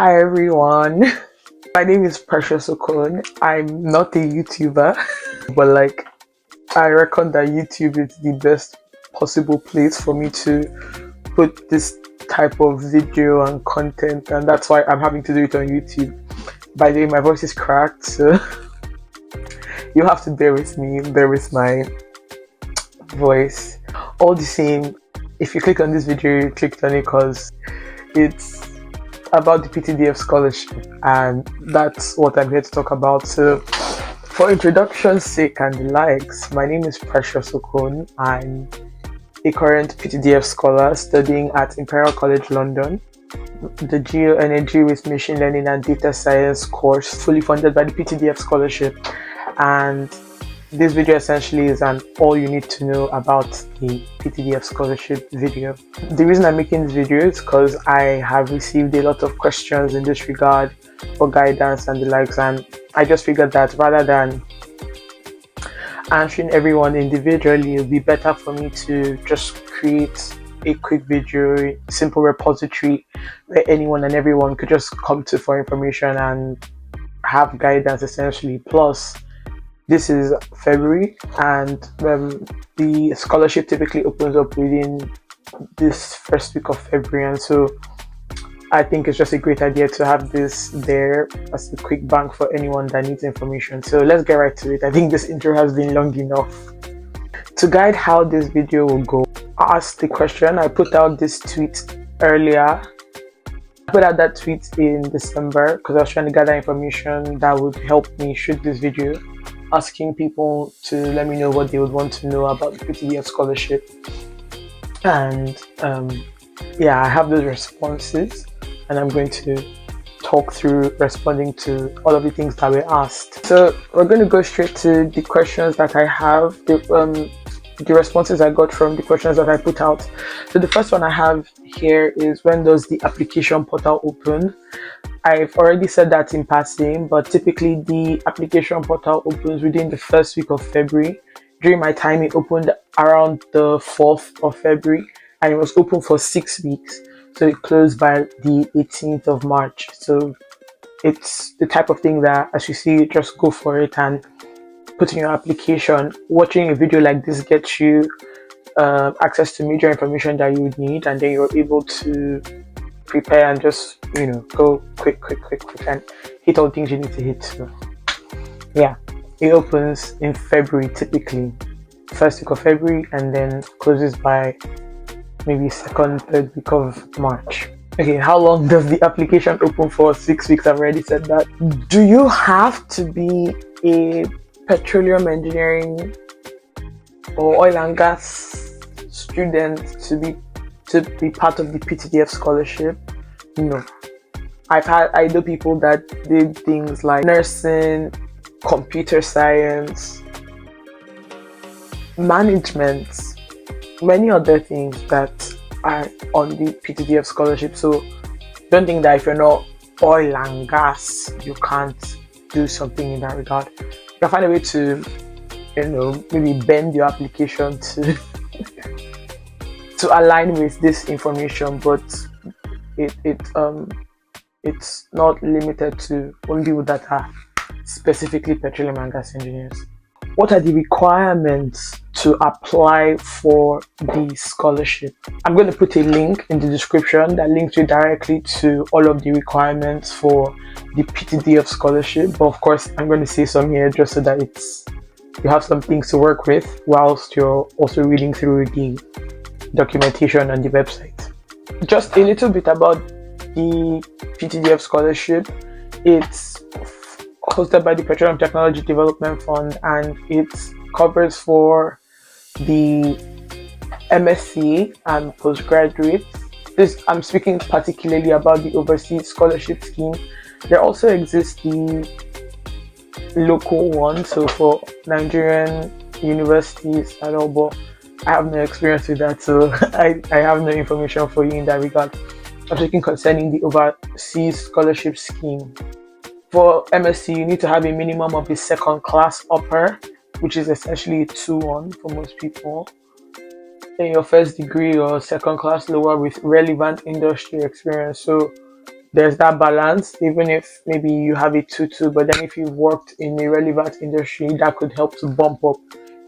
Hi everyone, my name is Precious Okon. I'm not a YouTuber, but I reckon that YouTube is the best possible place for me to put this type of video and content, and that's why I'm having to do it on YouTube. By the way, my voice is cracked, so you have to bear with me, bear with my voice. All the same, if you click on this video, you clicked on it because it's about the PTDF Scholarship, and that's what I'm here to talk about. So for introduction's sake and the likes, my name is Precious Okon. I'm a current PTDF scholar studying at Imperial College London, the Geoenergy with Machine Learning and Data Science course, fully funded by the PTDF Scholarship. And this video essentially is an all you need to know about the PTDF Scholarship video. The reason I'm making this video is because I have received a lot of questions in this regard for guidance and the likes, and I just figured that rather than answering everyone individually, it would be better for me to just create a quick video, simple repository where anyone and everyone could just come to for information and have guidance essentially. Plus, this is February, and the scholarship typically opens up within this first week of February, and so I think it's just a great idea to have this there as a quick bank for anyone that needs information. So let's get right to it. I think this intro has been long enough. To guide how this video will go, I asked the question. I put out this tweet earlier. I put out that tweet in December because I was trying to gather information that would help me shoot this video, asking people to let me know what they would want to know about the PTDF Scholarship. And yeah, I have those responses, and I'm going to talk through responding to all of the things that were asked. So we're going to go straight to the questions that I have, the responses I got from the questions that I put out. So the first one I have here is, when does the application portal open? I've already said that in passing, but typically the application portal opens within the first week of February. During my time, it opened around the 4th of February, and it was open for 6 weeks. So it closed by the 18th of March. So it's the type of thing that, as you see, just go for it and put in your application. Watching a video like this gets you access to major information that you would need, and then you're able to prepare and just, go quick and hit all things you need to hit. So yeah, it opens in February, typically first week of February, and then closes by maybe 2nd, 3rd week of March. Okay, how long does the application open for? 6 weeks. I've already said that. Do you have to be a petroleum engineering or oil and gas student to be part of the PTDF Scholarship? No. I know people that did things like nursing, computer science, management, many other things that are on the PTDF Scholarship. So don't think that if you're not oil and gas, you can't do something in that regard. You can find a way to, maybe bend your application to align with this information, but it's not limited to only people that are specifically petroleum and gas engineers. What are the requirements to apply for the scholarship? I'm going to put a link in the description that links you directly to all of the requirements for the PTDF Scholarship. But of course, I'm going to say some here just so that you have some things to work with whilst you're also reading through the documentation on the website. Just a little bit about the PTDF Scholarship. It's hosted by the Petroleum Technology Development Fund, and it covers for the MSc and postgraduate. I'm speaking particularly about the overseas scholarship scheme. There also exists the local one, so for Nigerian universities at all, but I have no experience with that, so I have no information for you in that regard. I'm speaking concerning the overseas scholarship scheme. For MSc, you need to have a minimum of a 2nd class upper, which is essentially a 2-1 for most people. Then your first degree or 2nd class lower with relevant industry experience. So there's that balance. Even if maybe you have a 2-2, but then if you've worked in a relevant industry, that could help to bump up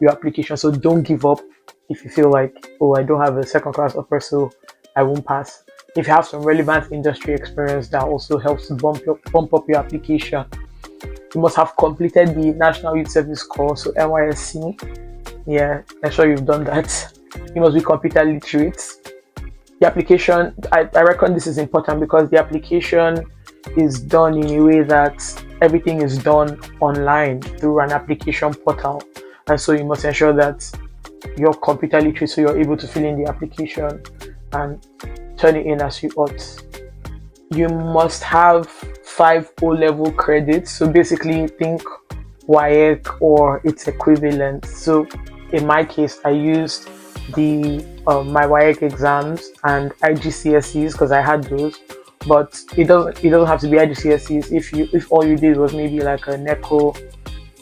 your application. So don't give up if you feel like, oh, I don't have a second class offer, so I won't pass. If you have some relevant industry experience, that also helps to bump up your application. You must have completed the National Youth Service course, so NYSC. Yeah, I'm sure you've done that. You must be computer literate. The application, I reckon this is important because the application is done in a way that everything is done online through an application portal. And so you must ensure that you're computer literate, so you're able to fill in the application and turn it in as you ought. You must have 5 O-level credits. So basically think WAEC or its equivalent. So in my case, I used the my WAEC exams and IGCSEs because I had those, but it doesn't have to be IGCSEs if all you did was maybe like a NECO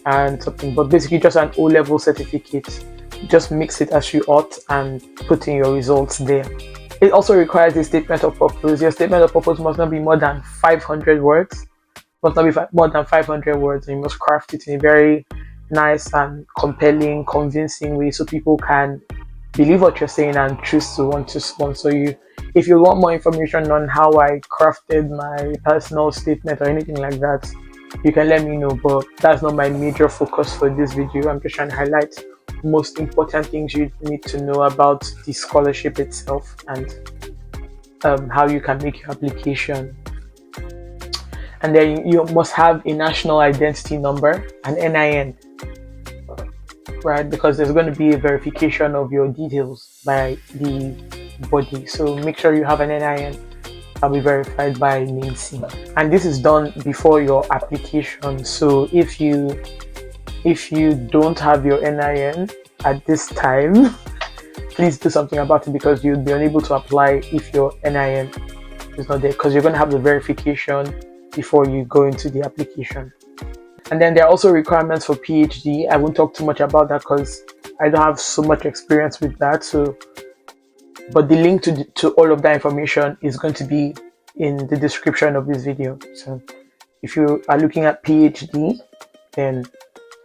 and something, but basically just an O-level certificate. Just mix it as you ought and put in your results there. It also requires a statement of purpose. Your statement of purpose must not be more than 500 words. Must not be more than 500 words, and you must craft it in a very nice and compelling, convincing way so people can believe what you're saying and choose to want to sponsor you. If you want more information on how I crafted my personal statement or anything like that, you can let me know, but that's not my major focus for this video. I'm just trying to highlight most important things you need to know about the scholarship itself and how you can make your application. And then you must have a national identity number, an NIN, right? Because there's going to be a verification of your details by the body. So make sure you have an NIN that'll be verified by NIMC. And this is done before your application. So if you don't have your NIN at this time, please do something about it, because you'll be unable to apply if your NIN is not there, because you're going to have the verification before you go into the application. And then there are also requirements for PhD. I won't talk too much about that because I don't have so much experience with that. So, but the link to all of that information is going to be in the description of this video. So if you are looking at PhD, then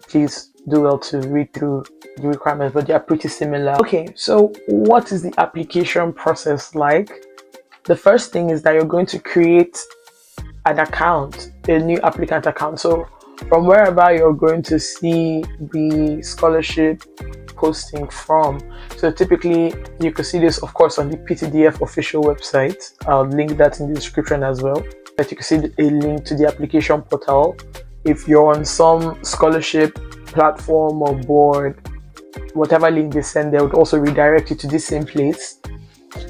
please do well to read through the requirements, but they are pretty similar. Okay, so what is the application process like? The first thing is that you're going to create an account, a new applicant account. So from wherever you're going to see the scholarship posting from. So typically you can see this, of course, on the PTDF official website. I'll link that in the description as well. But you can see a link to the application portal. If you're on some scholarship platform or board, whatever link they send, they would also redirect you to this same place.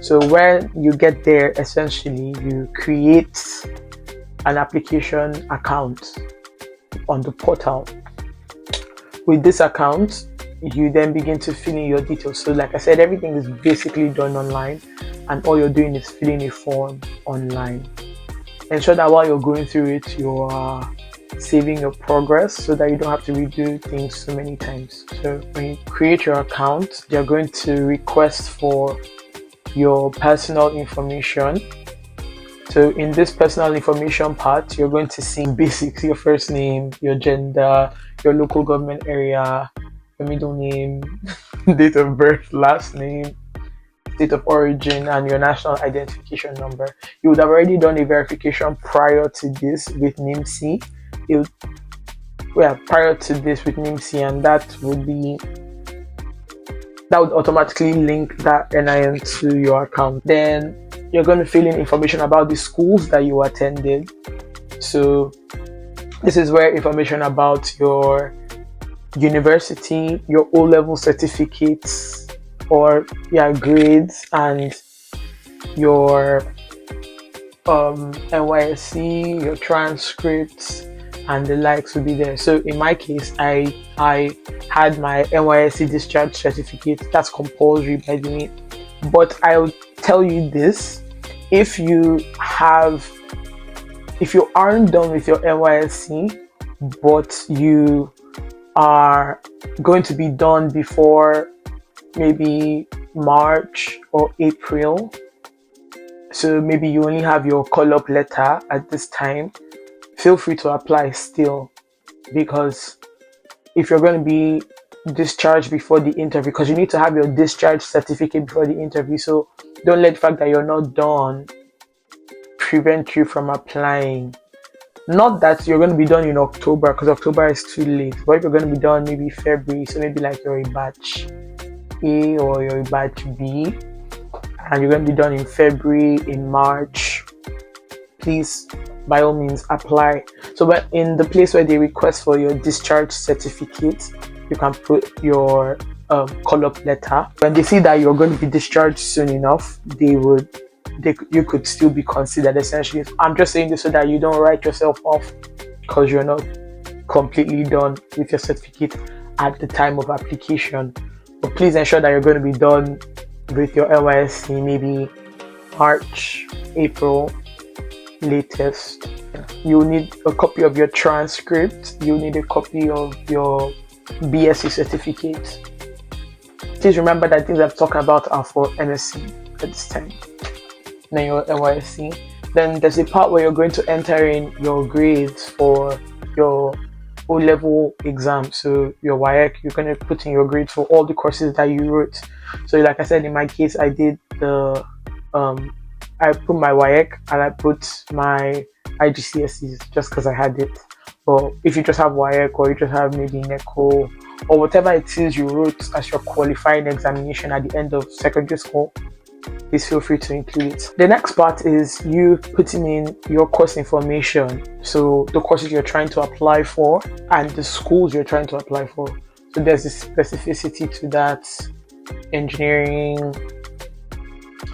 So when you get there, essentially you create an application account on the portal. With this account, you then begin to fill in your details. So like I said, everything is basically done online, and all you're doing is filling a form online. Ensure that while you're going through it, you are saving your progress so that you don't have to redo things so many times. So when you create your account, they're going to request for your personal information. So in this personal information part, you're going to see basics: your first name, your gender, your local government area, your middle name, date of birth, last name, state of origin, and your national identification number. You would have already done a verification prior to this with NIMC. Prior to this with NIMC, and that would automatically link that NIN to your account. Then you're going to fill in information about the schools that you attended. So this is where information about your university, your O-level certificates or grades, and your NYSC, your transcripts, and the likes will be there. So in my case, I had my NYSC discharge certificate. That's compulsory, by the way. But I'll tell you this: if you aren't done with your NYSC, but you are going to be done before maybe March or April, so maybe you only have your call-up letter at this time, feel free to apply still, because if you're going to be discharged before the interview, because you need to have your discharge certificate before the interview, so don't let the fact that you're not done prevent you from applying. Not that you're going to be done in October, because October is too late, but if you're going to be done maybe February, so maybe like you're a batch A or you're a batch B, and you're going to be done in February, in March, please by all means apply. So but in the place where they request for your discharge certificate, you can put your call-up letter. When they see that you're going to be discharged soon enough, you could still be considered, essentially. I'm just saying this so that you don't write yourself off because you're not completely done with your certificate at the time of application. But please ensure that you're going to be done with your NYSC maybe March, April latest. You'll need a copy of your transcript. You'll need a copy of your BSc certificate. Please remember that things I'm talking about are for MSc at this time. Then your NYSC. Then there's a part where you're going to enter in your grades for your O-level exam. So your WAEC, you're going to put in your grades for all the courses that you wrote. So like I said, in my case, I did I put my WAEC and I put my IGCSEs just because I had it. But if you just have WAEC, or you just have maybe NECO, or whatever it is you wrote as your qualifying examination at the end of secondary school, please feel free to include it. The next part is you putting in your course information. So the courses you're trying to apply for and the schools you're trying to apply for. So there's a specificity to that. Engineering.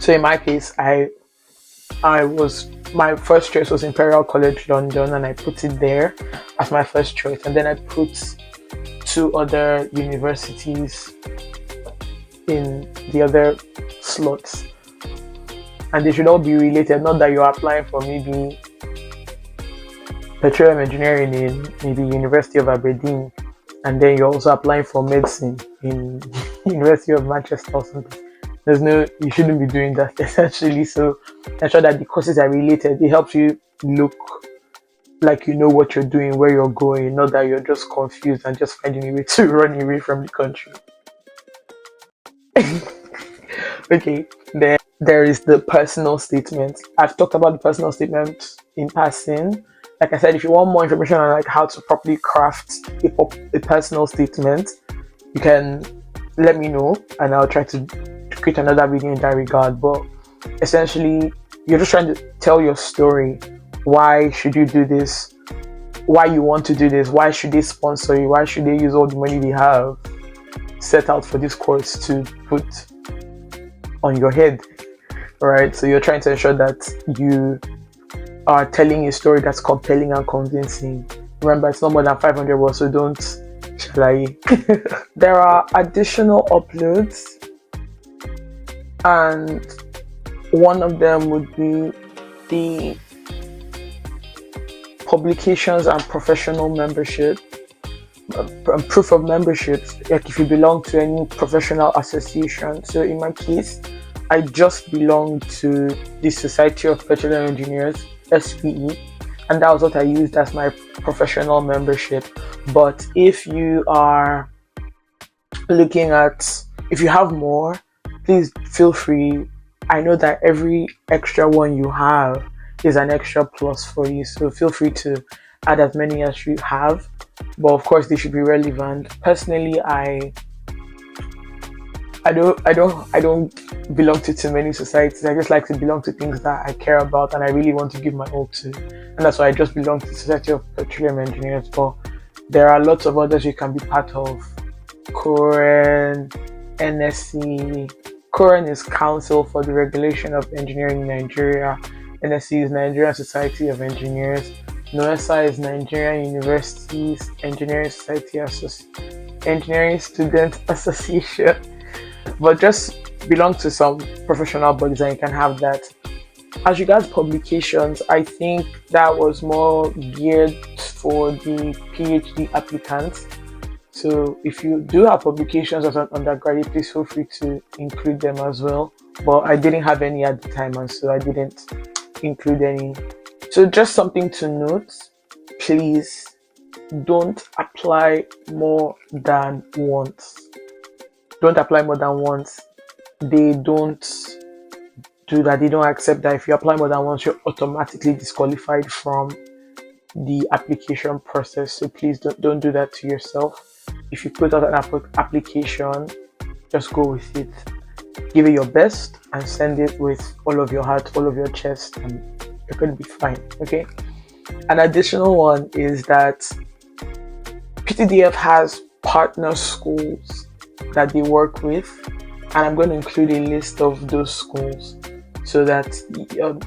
So in my case, my first choice was Imperial College London, and I put it there as my first choice. And then I put 2 other universities in the other slots, and they should all be related. Not that you're applying for maybe petroleum engineering in maybe University of Aberdeen, and then you're also applying for medicine in University of Manchester or something. You shouldn't be doing that, essentially. So ensure that the courses are related. It helps you look like you know what you're doing, where you're going, not that you're just confused and just finding a way to run away from the country. Okay, then there is the personal statement. I've talked about the personal statement in passing. Like I said, if you want more information on like how to properly craft a personal statement, you can let me know and I'll try to create another video in that regard. But essentially, you're just trying to tell your story. Why should you do this? Why you want to do this? Why should they sponsor you? Why should they use all the money they have set out for this course to put on your head? Right? So you're trying to ensure that you are telling a story that's compelling and convincing. Remember, it's not more than 500 words, so don't lie. There are additional uploads, and one of them would be the publications and professional membership, proof of membership, like if you belong to any professional association. So in my case, I just belong to the Society of Petroleum Engineers, SPE, and that was what I used as my professional membership. But if you are looking at, if you have more, please feel free. I know that every extra one you have is an extra plus for you, so feel free to add as many as you have, but of course they should be relevant. Personally, I don't belong to too many societies. I just like to belong to things that I care about and I really want to give my all to, and that's why I just belong to the Society of Petroleum Engineers. But there are lots of others you can be part of. COREN, NSC. COREN is Council for the Regulation of Engineering in Nigeria. NSC is Nigerian Society of Engineers. NOESA is Nigerian Universities Engineering Society Engineering Student Association. But just belong to some professional bodies and you can have that. As regards publications, I think that was more geared for the PhD applicants. So if you do have publications as an undergraduate, please feel free to include them as well. but I didn't have any at the time, and so I didn't include any. So just something to note, please don't apply more than once. Don't apply more than once. They don't do that. They don't accept that. If you apply more than once, you're automatically disqualified from the application process. So please don't do that to yourself. If you put out an application, just go with it. Give it your best and send it with all of your heart, all of your chest, and you're going to be fine. Okay. An additional one is that PTDF has partner schools that they work with, and I'm going to include a list of those schools so that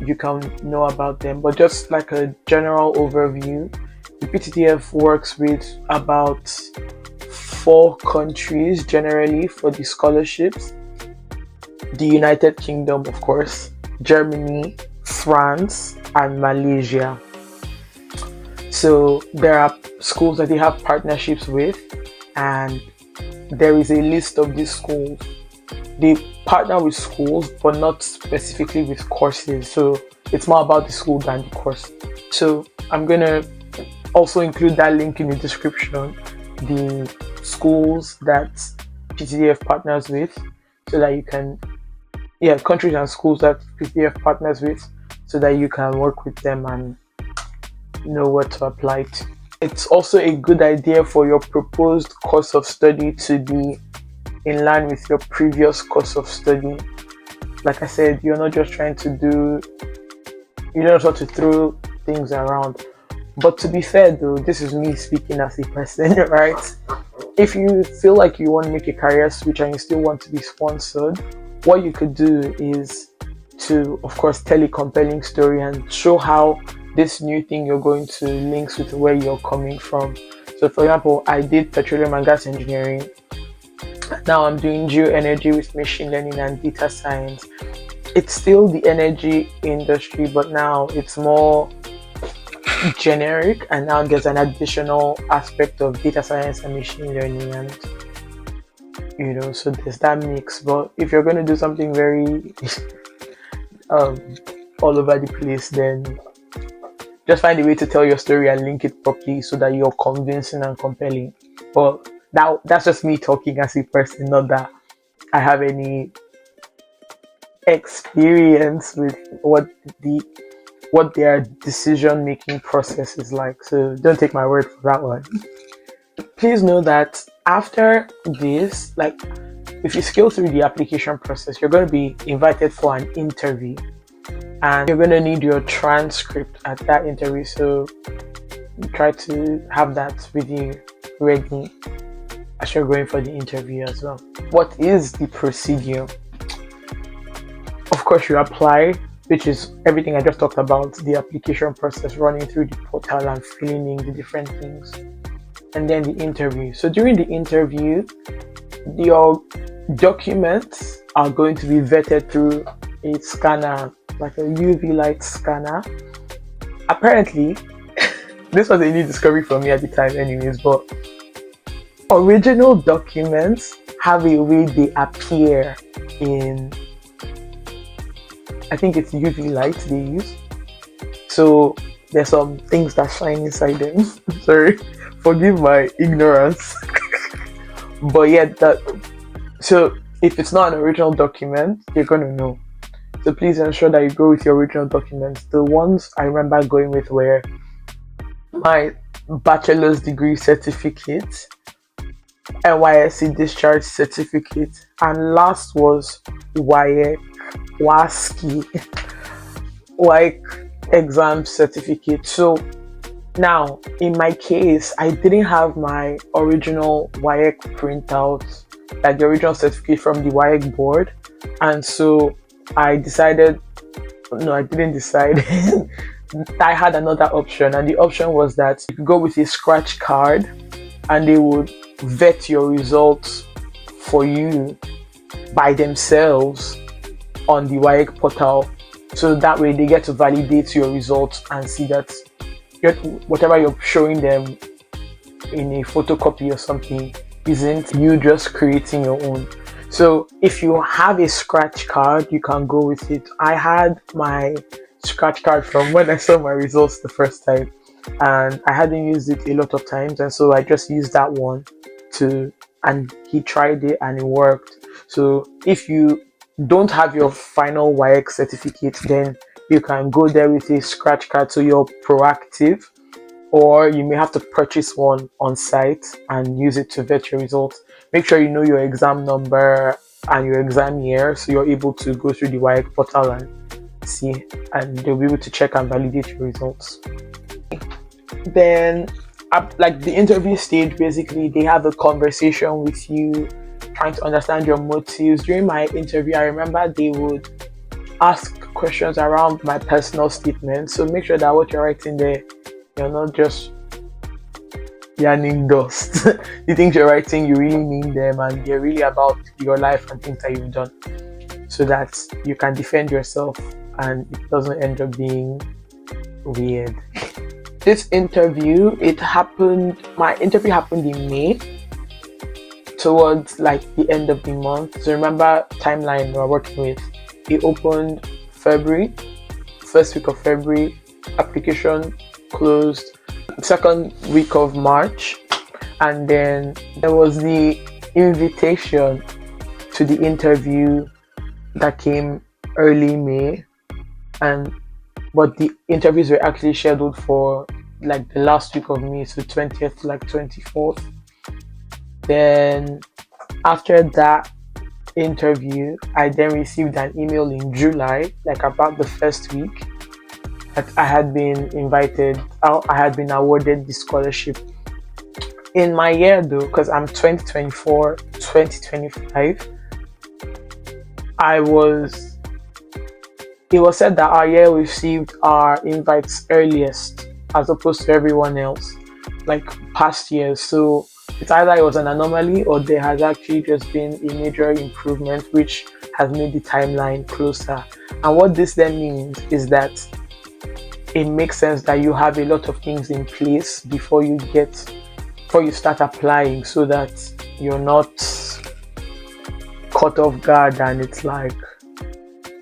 you can know about them. But just like a general overview, the PTDF works with about 4 countries generally for the scholarships: the United Kingdom, of course, Germany, France, and Malaysia. So there are schools that they have partnerships with, and there is a list of these schools. They partner with schools, but not specifically with courses. So it's more about the school than the course. So I'm gonna also include that link in the description, the schools that PTDF partners with, so that you can, countries and schools that PTDF partners with, so that you can work with them and know what to apply to. It's also a good idea for your proposed course of study to be in line with your previous course of study. Like I said, you're not just trying to you don't want to throw things around. But to be fair though, this is me speaking as a person, right? If you feel like you want to make a career switch and you still want to be sponsored, what you could do is to, of course, tell a compelling story and show how this new thing you're going to links with where you're coming from. So for example, I did petroleum and gas engineering. Now I'm doing geoenergy with machine learning and data science. It's still the energy industry, but now it's more generic, and now there's an additional aspect of data science and machine learning, and so there's that mix. But if you're going to do something very all over the place, then just find a way to tell your story and link it properly so that you're convincing and compelling. But that's just me talking as a person, not that I have any experience with what their decision making process is like. So don't take my word for that one. Please know that after this, like if you scale through the application process, you're going to be invited for an interview, and you're going to need your transcript at that interview. So try to have that with you ready as you're going for the interview as well. What is the procedure? Of course, you apply, which is everything I just talked about, the application process, running through the portal and filling in the different things, and then the interview. So during the interview, your documents are going to be vetted through a scanner, like a UV light scanner. Apparently, this was a new discovery for me at the time anyways, but original documents have a way they appear in, I think it's UV light they use. So there's some things that shine inside them. Sorry, forgive my ignorance. But yeah, so if it's not an original document, you're gonna know. So please ensure that you go with your original documents. The ones I remember going with were my bachelor's degree certificate, NYSC discharge certificate, and last was WASCI exam certificate. So now in my case, I didn't have my original WAEC printout, like the original certificate from the WAEC board, and so I didn't decide. I had another option, and the option was that you could go with a scratch card and they would vet your results for you by themselves on the WAEC portal. So that way they get to validate your results and see that whatever you're showing them in a photocopy or something isn't you just creating your own. So if you have a scratch card, you can go with it. I had my scratch card from when I saw my results the first time, and I hadn't used it a lot of times, and so I just used that one and he tried it and it worked. So if you don't have your final WAEC certificate, then you can go there with a scratch card, so you're proactive, or you may have to purchase one on site and use it to vet your results. Make sure you know your exam number and your exam year, so you're able to go through the WAEC portal and see, and they'll be able to check and validate your results. Then like the interview stage, basically they have a conversation with you, trying to understand your motives. During my interview, I remember they would ask questions around my personal statement, so make sure that what you're writing there, you're not just yarning dust. The things you're writing, you really mean them, and they're really about your life and things that you've done, so that you can defend yourself and it doesn't end up being weird. This interview, my interview happened in May, towards like the end of the month. So remember timeline we're working with. It opened February, first week of February, application closed second week of March, and then there was the invitation to the interview that came early May, but the interviews were actually scheduled for like the last week of May, so 20th to like 24th. Then after that interview, I then received an email in July, like about the first week, that I had been awarded the scholarship. In my year though, because I'm 2024, 2025, it was said that our year received our invites earliest as opposed to everyone else, like past years. So it's either it was an anomaly or there has actually just been a major improvement which has made the timeline closer. And what this then means is that it makes sense that you have a lot of things in place before you start applying, so that you're not caught off guard and it's like,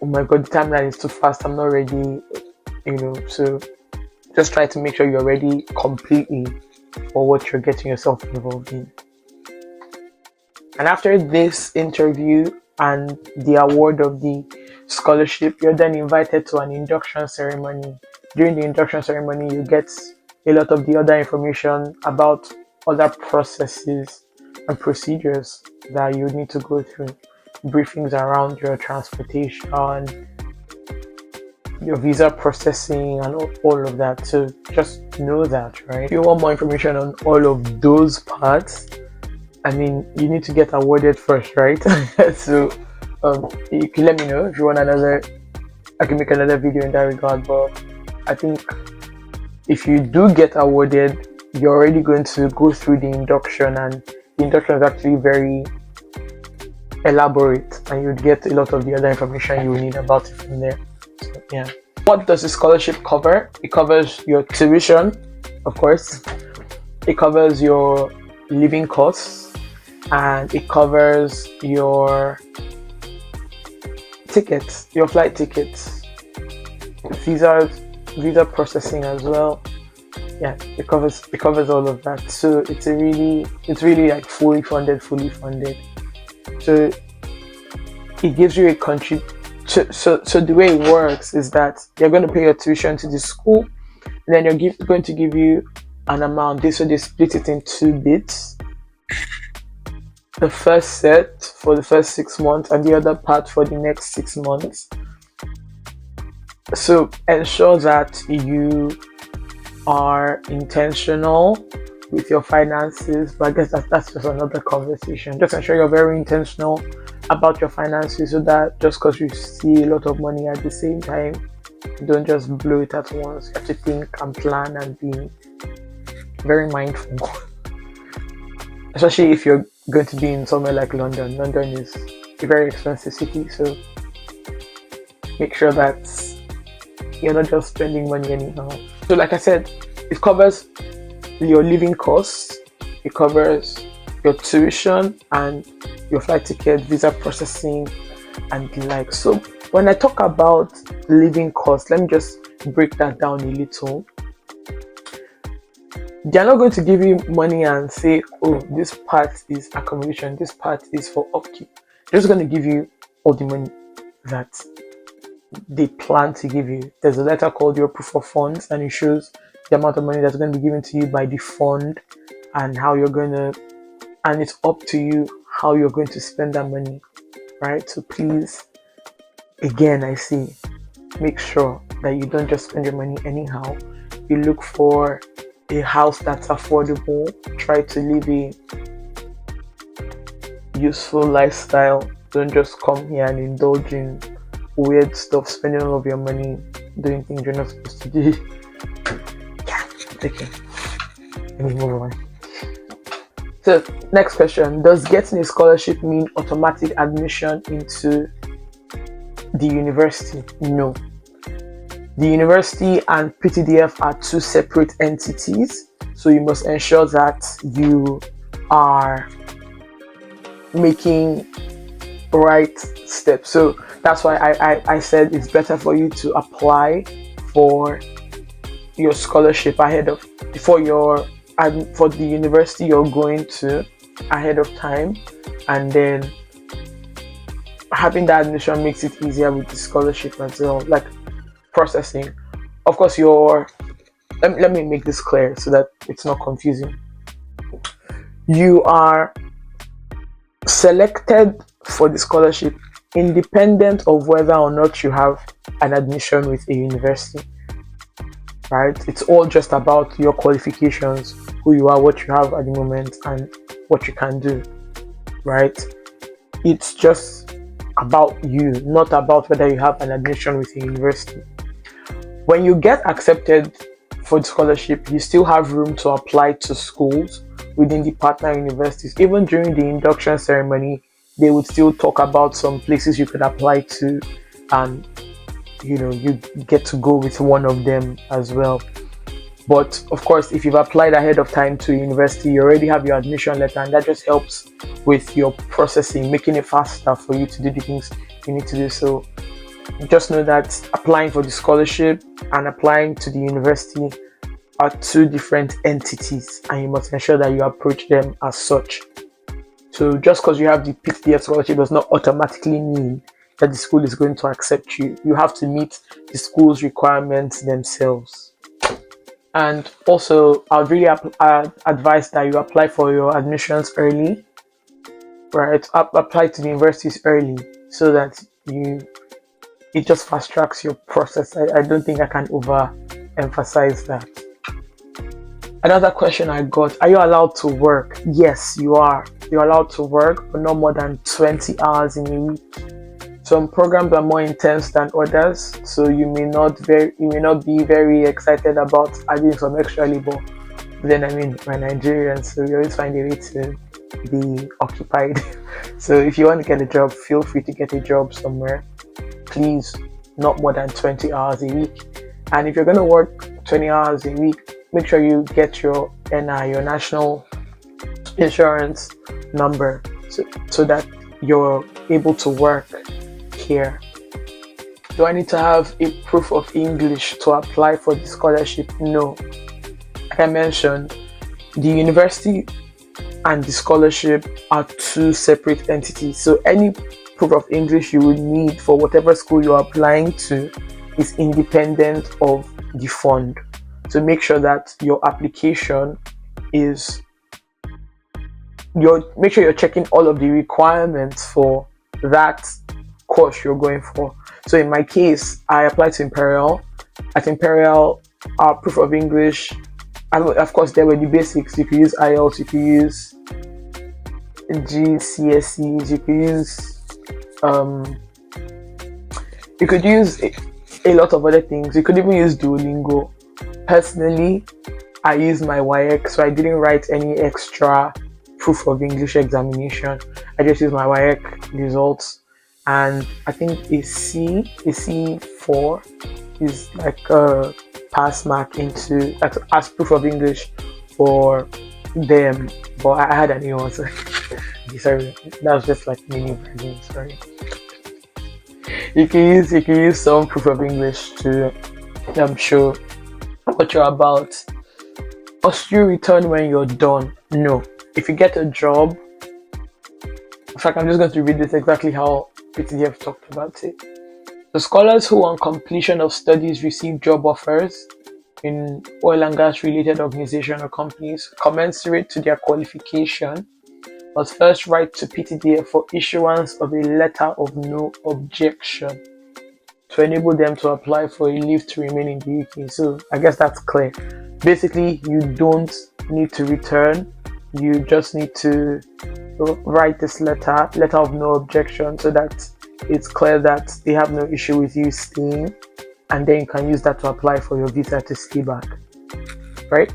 oh my god, the timeline is too fast, I'm not ready, so just try to make sure you're ready completely for what you're getting yourself involved in. And after this interview and the award of the scholarship, you're then invited to an induction ceremony. During the induction ceremony, you get a lot of the other information about other processes and procedures that you need to go through. Briefings around your transportation, your visa processing, and all of that. So just know that, right? If you want more information on all of those parts, you need to get awarded first, right? So you can let me know if you want I can make another video in that regard. But I think if you do get awarded, you're already going to go through the induction, and the induction is actually very elaborate, and you'd get a lot of the other information you need about it from there. So, yeah. What does the scholarship cover? It covers your tuition, of course. It covers your living costs, and it covers your tickets, your flight tickets, visa processing as well. Yeah, it covers all of that. So it's really like fully funded. So it gives you a country. So the way it works is that you're going to pay your tuition to the school, and then you're going to give you an amount. So they split it in 2 bits. The first set for the first 6 months, and the other part for the next 6 months. So ensure that you are intentional with your finances, but I guess that's just another conversation. Just ensure you're very intentional about your finances, so that just because you see a lot of money at the same time, you don't just blow it at once. You have to think and plan and be very mindful. Especially if you're going to be in somewhere like London. London is a very expensive city, so make sure that you're not just spending money anyhow. So like I said, it covers your living costs, it covers your tuition and your flight ticket, visa processing, and the like. So when I talk about living costs, let me just break that down a little. They're not going to give you money and say, oh, this part is accommodation, this part is for upkeep. They're just going to give you all the money that they plan to give you. There's a letter called your proof of funds, and it shows the amount of money that's going to be given to you by the fund and how you're going to, and it's up to you how you're going to spend that money, right? So please, again, I say, make sure that you don't just spend your money anyhow. You look for a house that's affordable. Try to live a useful lifestyle. Don't just come here and indulge in weird stuff, spending all of your money doing things you're not supposed to do. Yeah, okay. Let me move on. So, next question. Does getting a scholarship mean automatic admission into the university? No. The university and PTDF are two separate entities, so you must ensure that you are making right steps. So that's why I said it's better for you to apply for your scholarship ahead of for the university you're going to ahead of time, and then having that admission makes it easier with the scholarship as well, like processing. Of course, let me make this clear so that it's not confusing. You are selected for the scholarship independent of whether or not you have an admission with a university, right? It's all just about your qualifications, who you are, what you have at the moment, and what you can do, right? It's just about you, not about whether you have an admission with a university. When you get accepted for the scholarship, you still have room to apply to schools within the partner universities. Even during the induction ceremony, they would still talk about some places you could apply to, and you get to go with one of them as well. But of course, if you've applied ahead of time to university, you already have your admission letter, and that just helps with your processing, making it faster for you to do the things you need to do. So just know that applying for the scholarship and applying to the university are two different entities, and you must ensure that you approach them as such. So just because you have the PTDF scholarship does not automatically mean that the school is going to accept you. You have to meet the school's requirements themselves. And also, I would really advise that you apply for your admissions early, right? Apply to the universities early so that it just fast tracks your process. I don't think I can overemphasize that. Another question I got: are you allowed to work? Yes, you are. You're allowed to work, but not more than 20 hours in a week. Some programs are more intense than others, so you may not be very excited about adding some extra labor. But then, we're Nigerians, so we always find a way to be occupied. So if you want to get a job, feel free to get a job somewhere. Please, not more than 20 hours a week. And if you're going to work 20 hours a week, make sure you get your NI, your national insurance number, so that you're able to work here. Do I need to have a proof of English to apply for the scholarship? No. Like I mentioned, the university and the scholarship are two separate entities. So any proof of English you would need for whatever school you're applying to is independent of the fund. So make sure that your application make sure you're checking all of the requirements for that course you're going for. So in my case, I applied to Imperial. At Imperial, our proof of English, and of course there were the basics. You could use IELTS, you could use GCSEs, you could use a lot of other things. You could even use Duolingo. Personally, I used my WAEC, so I didn't write any extra proof of English examination. I just used my WAEC results, and I think a C4 is like a pass mark into as proof of English for them, but I had a new one. So sorry, that was just like mini version. Sorry. You can use some proof of English to show what you're about. Must you return when you're done? No. If you get a job, in fact, I'm just going to read this exactly how PTDF talked about it. The scholars who on completion of studies receive job offers in oil and gas related organization or companies commensurate to their qualification must first write to PTDF for issuance of a letter of no objection to enable them to apply for a leave to remain in the UK. So I guess that's clear. Basically, you don't need to return. You just need to write this letter of no objection, so that it's clear that they have no issue with you staying, and then you can use that to apply for your visa to stay back. Right?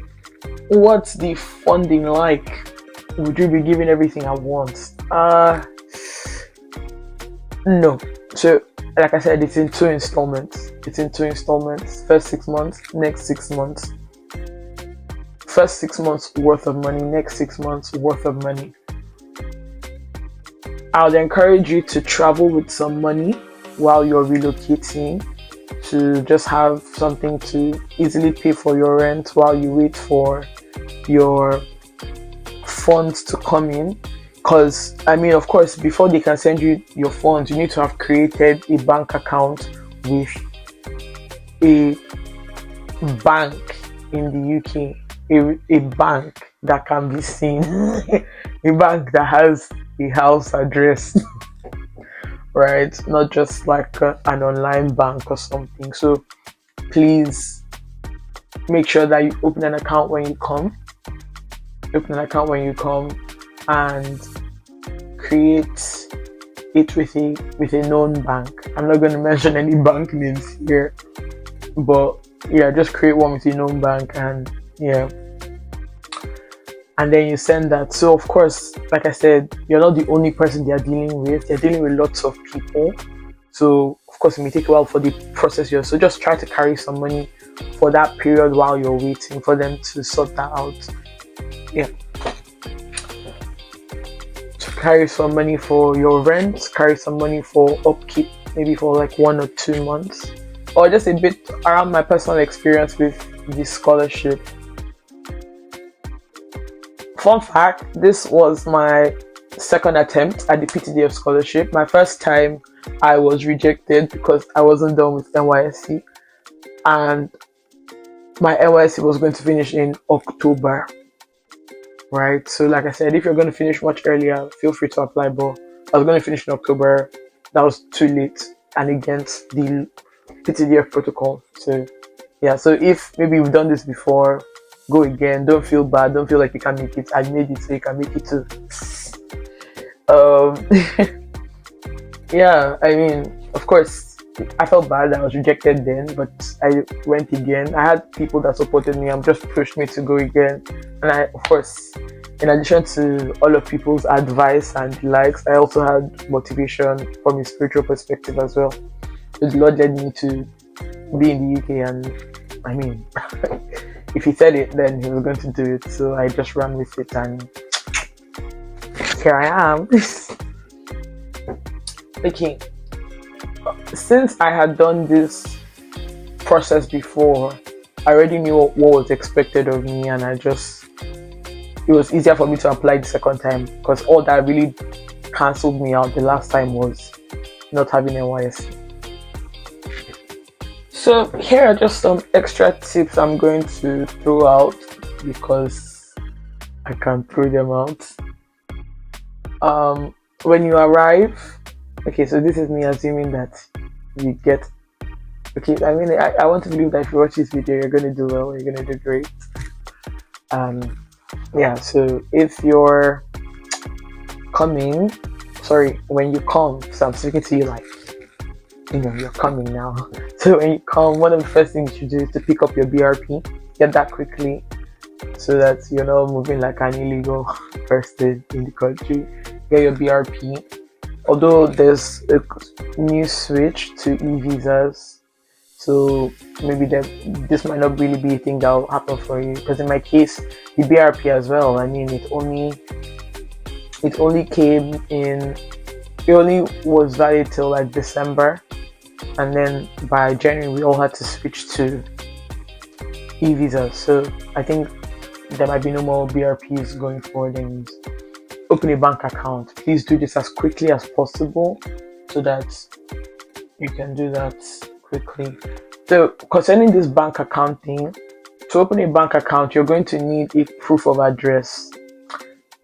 What's the funding like? Would you be given everything at once? No. So, like I said, it's in 2 installments. First 6 months, next 6 months. First 6 months worth of money, next 6 months worth of money. I would encourage you to travel with some money while you're relocating, to just have something to easily pay for your rent while you wait for your funds to come in. Because, of course, before they can send you your funds, you need to have created a bank account with a bank in the UK. A bank that can be seen, a bank that has a house address, right? Not just like an online bank or something. So please make sure that you open an account when you come. And create it with a known bank. I'm not going to mention any bank names here, but yeah, just create one with a known bank, and and then you send that. So of course, like I said, you're not the only person they're dealing with. They're dealing with lots of people. So of course, it may take a while for the process here. So just try to carry some money for that period while you're waiting for them to sort that out. Yeah. So carry some money for your rent, carry some money for upkeep, maybe for like 1 or 2 months. Or just a bit around my personal experience with the scholarship. Fun fact, this was my second attempt at the PTDF scholarship. My first time I was rejected because I wasn't done with NYSC, and my NYSC was going to finish in October, right? So like I said, if you're going to finish much earlier, feel free to apply, but I was going to finish in October. That was too late and against the PTDF protocol. So yeah, so if maybe you've done this before, go again. Don't feel bad. Don't feel like you can't make it. I made it, so you can make it too. Yeah, of course, I felt bad that I was rejected then, but I went again. I had people that supported me and just pushed me to go again. And I, of course, in addition to all of people's advice and likes, I also had motivation from a spiritual perspective as well. So the Lord led me to be in the UK, and if he said it, then he was going to do it. So I just ran with it, and here I am. Okay. Since I had done this process before, I already knew what was expected of me, and it was easier for me to apply the second time, because all that really cancelled me out the last time was not having NYSC. So here are just some extra tips I'm going to throw out, because I can't throw them out. When you arrive, okay, so this is me assuming that you get, okay, I want to believe that if you watch this video, you're going to do well, you're going to do great. Yeah, so if you're coming, when you come, so I'm speaking to you like, you're coming now. So when you come, one of the first things you do is to pick up your BRP, get that quickly, so that you're not moving like an illegal person in the country. Get your BRP. Although there's a new switch to e-visas, So maybe this might not really be a thing that will happen for you, because in my case, the BRP as well, I mean, it only came in, it only was valid till like December, and then by January we all had to switch to e-visa. So I think there might be no more BRPs going forward. And open a bank account. Please do this as quickly as possible so that you can do that quickly. So concerning this bank account thing, to open a bank account, you're going to need a proof of address.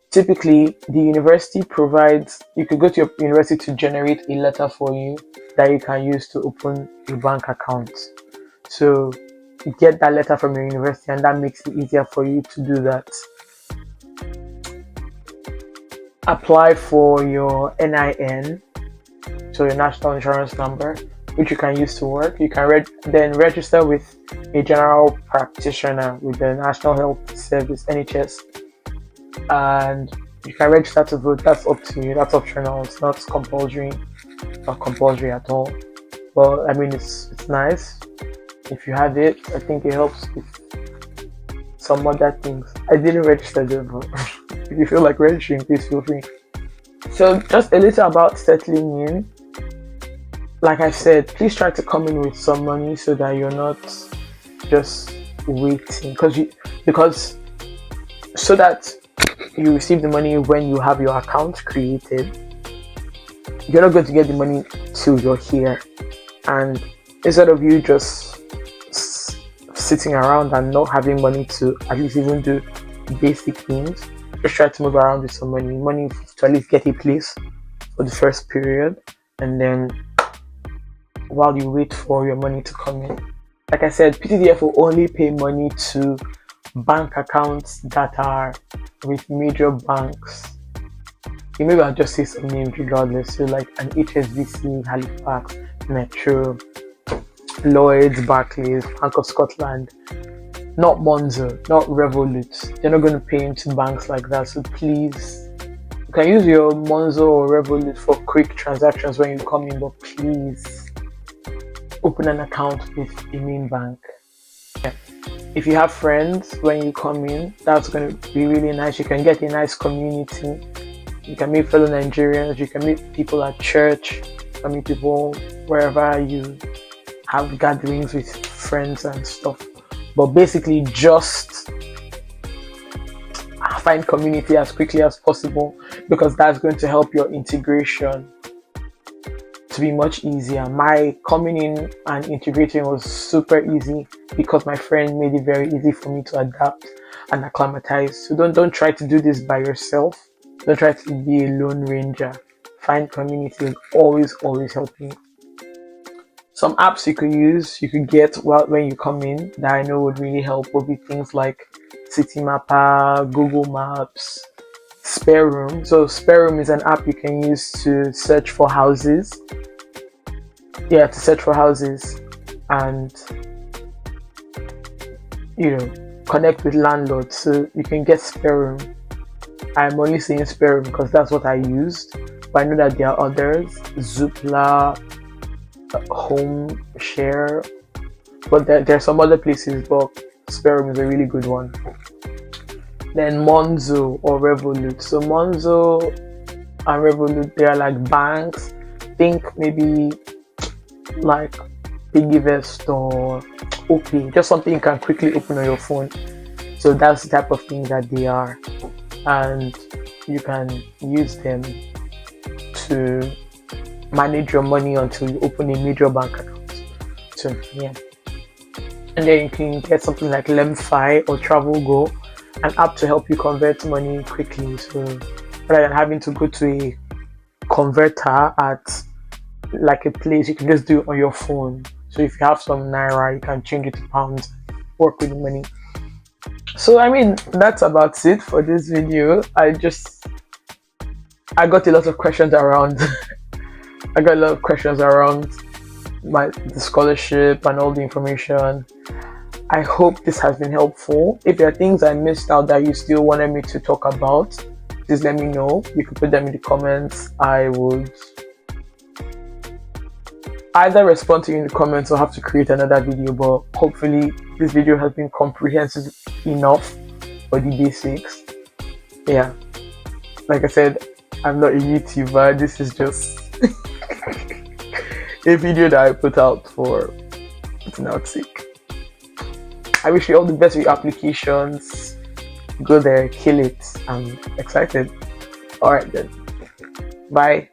Typically, the university provides, you could go to your university to generate a letter for you that you can use to open a bank account. So you get that letter from your university, and that makes it easier for you to do that. Apply for your NIN, so your national insurance number, which you can use to work. You can then register with a general practitioner with the National Health Service, NHS, and you can register to vote. That's up to you. That's optional. It's not compulsory. Not compulsory at all. But I mean, it's nice if you have it. I think it helps with some other things. I didn't register though, but if you feel like registering, please feel free. So just a little about settling in. Like I said, please try to come in with some money so that you're not just waiting, because so that you receive the money when you have your account created. You're not going to get the money till you're here, and instead of you just sitting around and not having money to at least even do basic things, just try to move around with some money to at least get a place for the first period, and then while you wait for your money to come in. Like I said, PTDF will only pay money to bank accounts that are with major banks. Maybe I'll just say some names regardless. So like an HSBC, Halifax, Metro, Lloyds, Barclays, Bank of Scotland, not Monzo, not Revolut. They're not going to pay into banks like that. So please, you can use your Monzo or Revolut for quick transactions when you come in, but please open an account with a main bank. Yeah. If you have friends when you come in, that's going to be really nice. You can get a nice community. You can meet fellow Nigerians. You can meet people at church. You can meet people wherever you have gatherings with friends and stuff. But basically, just find community as quickly as possible, because that's going to help your integration to be much easier. My coming in and integrating was super easy because my friend made it very easy for me to adapt and acclimatize. So don't try to do this by yourself. Don't try to be a lone ranger. Find community, always help you. Some apps you could use, you could get when you come in, that I know would really help would be things like Citymapper, Google Maps, Spare Room. So Spare Room is an app you can use to search for houses. Yeah, to search for houses and connect with landlords. So you can get Spare Room. I'm only saying Spare Room because that's what I used, but I know that there are others, Zoopla, Home Share, but there are some other places, but Spare Room is a really good one. Then Monzo or Revolut. So Monzo and Revolut, they are like banks. Think maybe like PiggyVest or OP, just something you can quickly open on your phone. So that's the type of thing that they are, and you can use them to manage your money until you open a major bank account. So yeah, and then you can get something like Lemfi or TravelGo, an app to help you convert money quickly. So rather than having to go to a converter at like a place, you can just do it on your phone. So if you have some Naira, you can change it to pounds, work with the money. So I mean, that's about it for this video. I got a lot of questions around the scholarship and all the information. I hope this has been helpful. If there are things I missed out that you still wanted me to talk about, please let me know. You can put them in the comments. I would either respond to you in the comments or have to create another video, but hopefully this video has been comprehensive enough for the basics. Yeah, like I said, I'm not a YouTuber. This is just a video that I put out for putting out sake. I wish you all the best with your applications. Go there, kill it. I'm excited. Alright then. Bye.